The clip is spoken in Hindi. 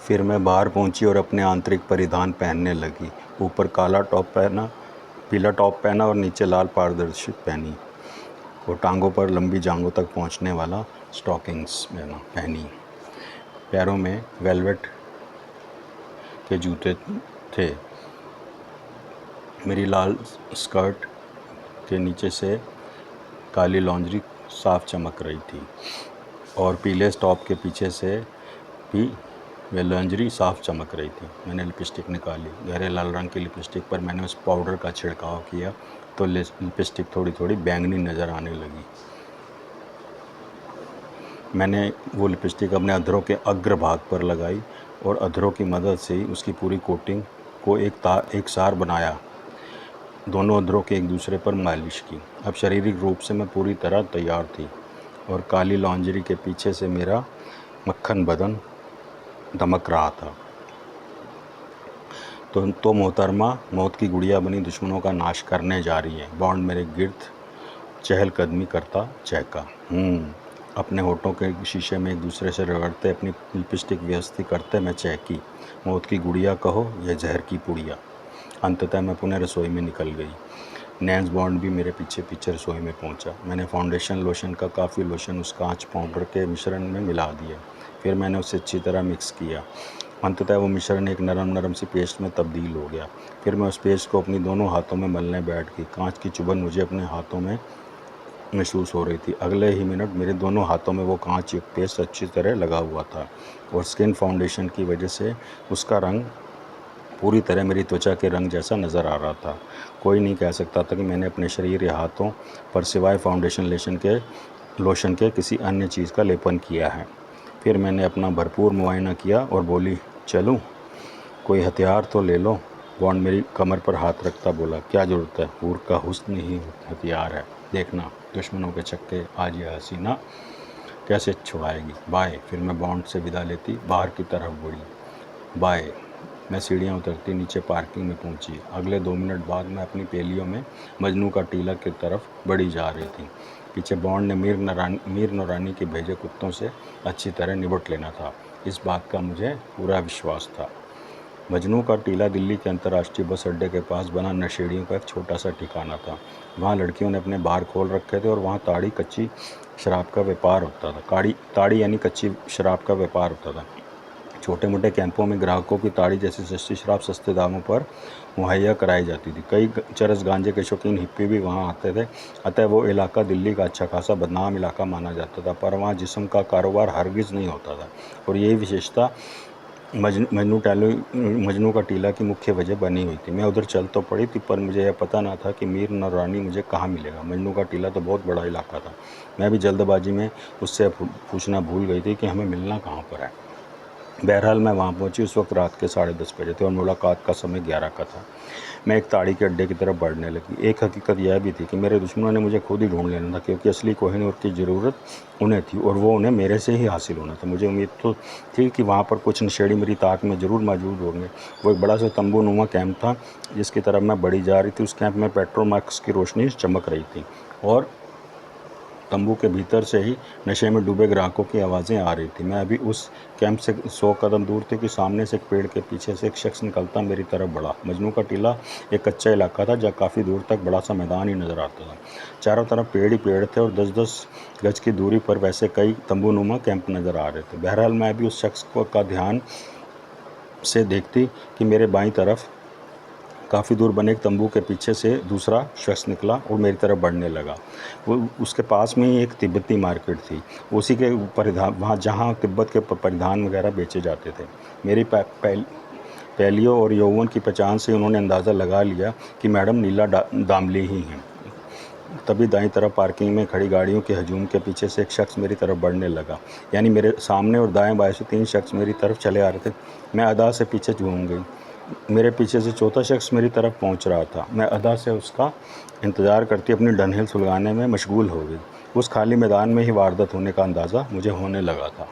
फिर मैं बाहर पहुंची और अपने आंतरिक परिधान पहनने लगी। ऊपर काला टॉप पहना, पीला टॉप पहना और नीचे लाल पारदर्शी पहनी और टांगों पर लंबी जांघों तक पहुंचने वाला स्टॉकिंग्स पहनी। पैरों में वेलवेट के जूते थे। मेरी लाल स्कर्ट के नीचे से काली लॉन्जरी साफ चमक रही थी और पीले टॉप के पीछे से भी वे लॉन्जरी साफ चमक रही थी। मैंने लिपस्टिक निकाली। गहरे लाल रंग की लिपस्टिक पर मैंने उस पाउडर का छिड़काव किया तो लिपस्टिक थोड़ी थोड़ी बैंगनी नज़र आने लगी। मैंने वो लिपस्टिक अपने अधरों के अग्रभाग पर लगाई और अधरों की मदद से ही उसकी पूरी कोटिंग को एक सार बनाया। दोनों अधरों के एक दूसरे पर मालिश की। अब शारीरिक रूप से मैं पूरी तरह तैयार थी और काली लॉन्जरी के पीछे से मेरा मक्खन बदन दमक रहा था। तो मोहतरमा मौत की गुड़िया बनी दुश्मनों का नाश करने जा रही है। बॉन्ड मेरे गिर्द चहलकदमी करता चहका। अपने होठों के शीशे में एक दूसरे से रगड़ते, अपनी लिपस्टिक व्यवस्थित करते मैं चहकी, मौत की गुड़िया कहो या जहर की पुड़िया। अंततः मैं पुनः रसोई में निकल गई। नैन्स बॉन्ड भी मेरे पीछे पीछे रसोई में पहुंचा। मैंने फाउंडेशन लोशन का काफ़ी लोशन उस कांच पाउडर के मिश्रण में मिला दिया। फिर मैंने उसे अच्छी तरह मिक्स किया। अंततः वो मिश्रण एक नरम सी पेस्ट में तब्दील हो गया। फिर मैं उस पेस्ट को अपनी दोनों हाथों में मलने बैठ गई। कांच की चुभन मुझे अपने हाथों में महसूस हो रही थी। अगले ही मिनट मेरे दोनों हाथों में वो कांच युक्त पेस्ट अच्छी तरह लगा हुआ था और स्किन फाउंडेशन की वजह से उसका रंग पूरी तरह मेरी त्वचा के रंग जैसा नज़र आ रहा था। कोई नहीं कह सकता था कि मैंने अपने शरीर या हाथों पर सिवाय फाउंडेशन लोशन के किसी अन्य चीज़ का लेपन किया है। फिर मैंने अपना भरपूर मुआयना किया और बोली, चलूँ? कोई हथियार तो ले लो। बॉन्ड मेरी कमर पर हाथ रखता बोला, क्या ज़रूरत है? हूर का हुस्न ही हथियार है। देखना दुश्मनों के छक्के आज यह हसीना कैसे छुड़ाएगी। बाय। फिर मैं बॉन्ड से विदा लेती बाहर की तरफ बढ़ी। बाय। मैं सीढ़ियाँ उतरती नीचे पार्किंग में पहुंची। अगले 2 मिनट बाद मैं अपनी पेलियों में मजनू का टीला की तरफ बढ़ी जा रही थी। पीछे बॉन्ड ने मीर नौरानी के भेजे कुत्तों से अच्छी तरह निपट लेना था, इस बात का मुझे पूरा विश्वास था। मजनू का टीला दिल्ली के अंतर्राष्ट्रीय बस अड्डे के पास बना नशेड़ियों का एक छोटा सा ठिकाना था। वहाँ लड़कियों ने अपने बार खोल रखे थे और वहाँ ताड़ी कच्ची शराब का व्यापार होता था। ताड़ी यानी कच्ची शराब का व्यापार होता था। छोटे मोटे कैंपों में ग्राहकों की ताड़ी जैसी सस्ती शराब सस्ते दामों पर मुहैया कराई जाती थी। कई चरस गांजे के शौकीन हिप्पी भी वहां आते थे। अतः वो इलाका दिल्ली का अच्छा खासा बदनाम इलाका माना जाता था, पर वहाँ जिस्म का कारोबार हरगिज़ नहीं होता था और यही विशेषता मजनू का टीला की मुख्य वजह बनी हुई थी। मैं उधर चल तो पड़ी थी, पर मुझे यह पता ना था कि मीर नौरानी मुझे कहाँ मिलेगा। मजनू का टीला तो बहुत बड़ा इलाका था। मैं भी जल्दबाजी में उससे पूछना भूल गई थी कि हमें मिलना कहाँ पर है। बहरहाल मैं वहाँ पहुँची। उस वक्त रात के 10:30 बजे थे और मुलाकात का समय 11 का था। मैं एक ताड़ी के अड्डे की तरफ बढ़ने लगी। एक हकीकत यह भी थी कि मेरे दुश्मनों ने मुझे खुद ही ढूंढ लेना था, क्योंकि असली कोहिनूर की ज़रूरत उन्हें थी और वो उन्हें मेरे से ही हासिल होना था। मुझे उम्मीद तो थी कि वहाँ पर कुछ नशेड़ी मेरी ताक में ज़रूर मौजूद होंगे। वो एक बड़ा सा तंबू नुमा कैंप था जिसकी तरफ मैं बढ़ी जा रही थी। उस कैंप में पेट्रोल मार्क्स की रोशनी चमक रही थी और तंबू के भीतर से ही नशे में डूबे ग्राहकों की आवाज़ें आ रही थी। मैं अभी उस कैंप से 100 कदम दूर थी कि सामने से एक पेड़ के पीछे से एक शख्स निकलता मेरी तरफ बढ़ा। मजनू का टीला एक कच्चा इलाका था जहाँ काफ़ी दूर तक बड़ा सा मैदान ही नज़र आता था। चारों तरफ पेड़ ही पेड़ थे और 10-10 गज की दूरी पर वैसे कई तंबूनुमा कैंप नज़र आ रहे थे। बहरहाल मैं अभी उस शख्स का ध्यान से देखती कि मेरे बाईं तरफ काफ़ी दूर बने एक तंबू के पीछे से दूसरा शख्स निकला और मेरी तरफ बढ़ने लगा। वो उसके पास में ही एक तिब्बती मार्केट थी, उसी के परिधान वहाँ जहाँ तिब्बत के परिधान वगैरह बेचे जाते थे। मेरी पहलियों और यौवन की पहचान से उन्होंने अंदाज़ा लगा लिया कि मैडम नीला दामली ही हैं। तभी दाईं तरफ पार्किंग में खड़ी गाड़ियों के हजूम के पीछे से एक शख्स मेरी तरफ बढ़ने लगा। यानी मेरे सामने और दाएं बाएं से 3 शख्स मेरी तरफ चले आ रहे थे। मैं अदा से पीछे झूम गई। मेरे पीछे से चौथा शख्स मेरी तरफ पहुंच रहा था। मैं अदा से उसका इंतज़ार करती अपनी डनहिल सुलगाने में मशगूल हो गई। उस खाली मैदान में ही वारदात होने का अंदाज़ा मुझे होने लगा था।